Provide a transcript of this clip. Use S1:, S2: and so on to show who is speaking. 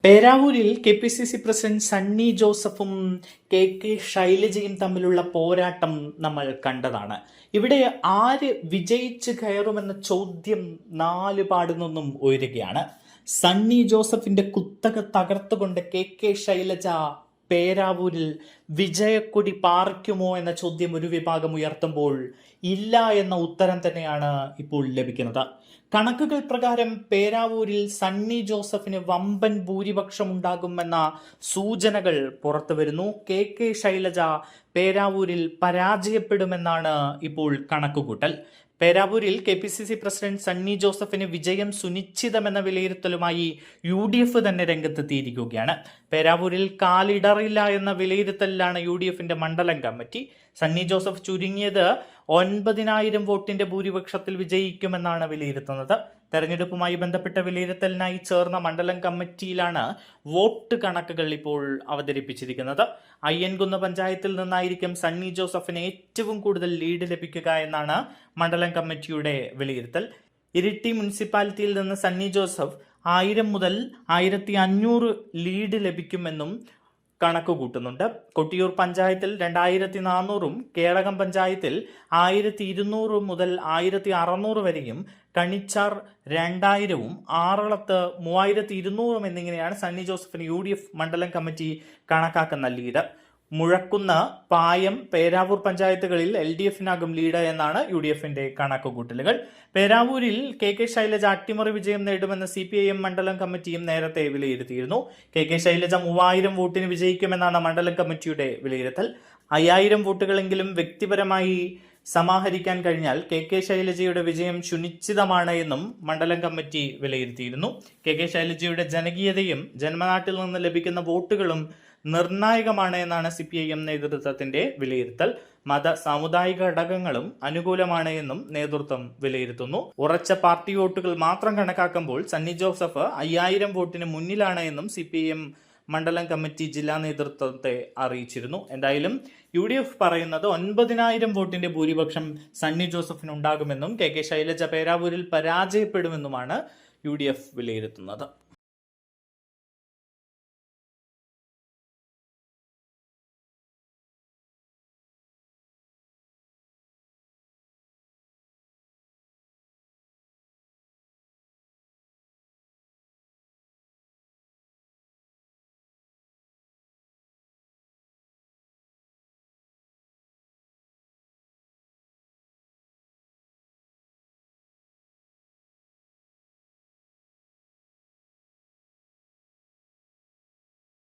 S1: പേരാവൂരിൽ KPCC president Sunny ജോസഫും KK ശൈലജയും തമ്മിലുള്ള പോരാട്ടം നമ്മൾ കണ്ടതാണ്. ഇവിടെ ആര് വിജയിച്ച് കയറുമെന്ന ചോദ്യം നാലുപാടു നിന്നും ഉയരുകയാണ്. സണ്ണി ജോസഫിന്റെ കുത്തക തകർത്തുകൊണ്ട് KK ശൈലജ പേരാവൂരിൽ വിജയക്കൊടി പാറിക്കുമോ എന്ന ചോദ്യം ഒരു വിഭാഗം ഉയർത്തുമ്പോൾ ഇല്ല എന്ന ഉത്തരം തന്നെയാണ് ഇപ്പോൾ ലഭിക്കുന്നത്. കണക്കുകൾ പ്രകാരം പേരാവൂരിൽ സണ്ണി ജോസഫിന് വമ്പൻ ഭൂരിപക്ഷം ഉണ്ടാകുമെന്ന സൂചനകൾ പുറത്തു വരുന്നു. KK ശൈലജ പേരാവൂരിൽ പരാജയപ്പെടുമെന്നാണ് ഇപ്പോൾ കണക്കുകൂട്ടൽ. പേരാവൂരിൽ KPCC പ്രസിഡന്റ് സണ്ണി ജോസഫിന് വിജയം സുനിശ്ചിതമെന്ന വിലയിരുത്തലുമായി UDF തന്നെ രംഗത്തെത്തിയിരിക്കുകയാണ്. പേരാവൂരിൽ കാലിടറില്ല എന്ന വിലയിരുത്തലിലാണ് UDFന്റെ മണ്ഡലം കമ്മിറ്റി. സണ്ണി ജോസഫ് ചുരുങ്ങിയത് 9,000 വോട്ടിന്റെ ഭൂരിപക്ഷത്തിൽ വിജയിക്കുമെന്നാണ് വിലയിരുത്തുന്നത്. തെരഞ്ഞെടുപ്പുമായി ബന്ധപ്പെട്ട വിലയിരുത്തലിനായി ചേർന്ന മണ്ഡലം കമ്മിറ്റിയിലാണ് വോട്ട് കണക്കുകൾ ഇപ്പോൾ അവതരിപ്പിച്ചിരിക്കുന്നത്. അയ്യൻകുന്ന് പഞ്ചായത്തിൽ നിന്നായിരിക്കും സണ്ണി ജോസഫിന് ഏറ്റവും കൂടുതൽ ലീഡ് ലഭിക്കുക എന്നാണ് മണ്ഡലം കമ്മിറ്റിയുടെ വിലയിരുത്തൽ. ഇരിട്ടി മുനിസിപ്പാലിറ്റിയിൽ നിന്ന് സണ്ണി ജോസഫ് 1000 മുതൽ 1500 ലീഡ് ലഭിക്കുമെന്നും കണക്ക് കൂട്ടുന്നുണ്ട്. കൊട്ടിയൂർ പഞ്ചായത്തിൽ 2400-ഉം കേളകം പഞ്ചായത്തിൽ 1200 മുതൽ 1600 വരെയും കണിച്ചാർ 2000-ഉം ആറളത്ത് 3200-ഉം എന്നിങ്ങനെയാണ് സണ്ണി ജോസഫിന് UDF മണ്ഡലം കമ്മിറ്റി കണക്കാക്കുന്ന ലീഡ്. മുഴക്കുന്ന്, പായം, പേരാവൂർ പഞ്ചായത്തുകളിൽ LDFനാകും ലീഡ് എന്നാണ് UDFന്റെ കണക്കുകൂട്ടലുകൾ. പേരാവൂരിൽ KK ശൈലജ അട്ടിമറി വിജയം നേടുമെന്ന് CPIM മണ്ഡലം കമ്മിറ്റിയും നേരത്തെ വിലയിരുത്തിയിരുന്നു. KK ശൈലജ 3000 വോട്ടിന് വിജയിക്കുമെന്നാണ് മണ്ഡലം കമ്മിറ്റിയുടെ വിലയിരുത്തൽ. 5000 വോട്ടുകളെങ്കിലും വ്യക്തിപരമായി സമാഹരിക്കാൻ കഴിഞ്ഞാൽ KK ശൈലജയുടെ വിജയം സുനിശ്ചിതമാണ് എന്നും മണ്ഡലം കമ്മിറ്റി വിലയിരുത്തിയിരുന്നു. KK ശൈലജയുടെ ജനകീയതയും ജന്മനാട്ടിൽ നിന്ന് ലഭിക്കുന്ന വോട്ടുകളും നിർണായകമാണ് എന്നാണ് CPIM നേതൃത്വത്തിന്റെ വിലയിരുത്തൽ. മത സാമുദായിക ഘടകങ്ങളും അനുകൂലമാണ് എന്നും നേതൃത്വം വിലയിരുത്തുന്നു. ഉറച്ച പാർട്ടി വോട്ടുകൾ മാത്രം കണക്കാക്കുമ്പോൾ സണ്ണി ജോസഫ് 5000 വോട്ടിന് മുന്നിലാണ് എന്നും CPIM മണ്ഡലം കമ്മിറ്റി ജില്ലാ നേതൃത്വത്തെ അറിയിച്ചിരുന്നു. എന്തായാലും UDF പറയുന്നത് 9,000 വോട്ടിന്റെ ഭൂരിപക്ഷം സണ്ണി ജോസഫിന് ഉണ്ടാകുമെന്നും KK ശൈലജ പേരാവൂരിൽ പരാജയപ്പെടുമെന്നുമാണ് UDF വിലയിരുത്തുന്നത്.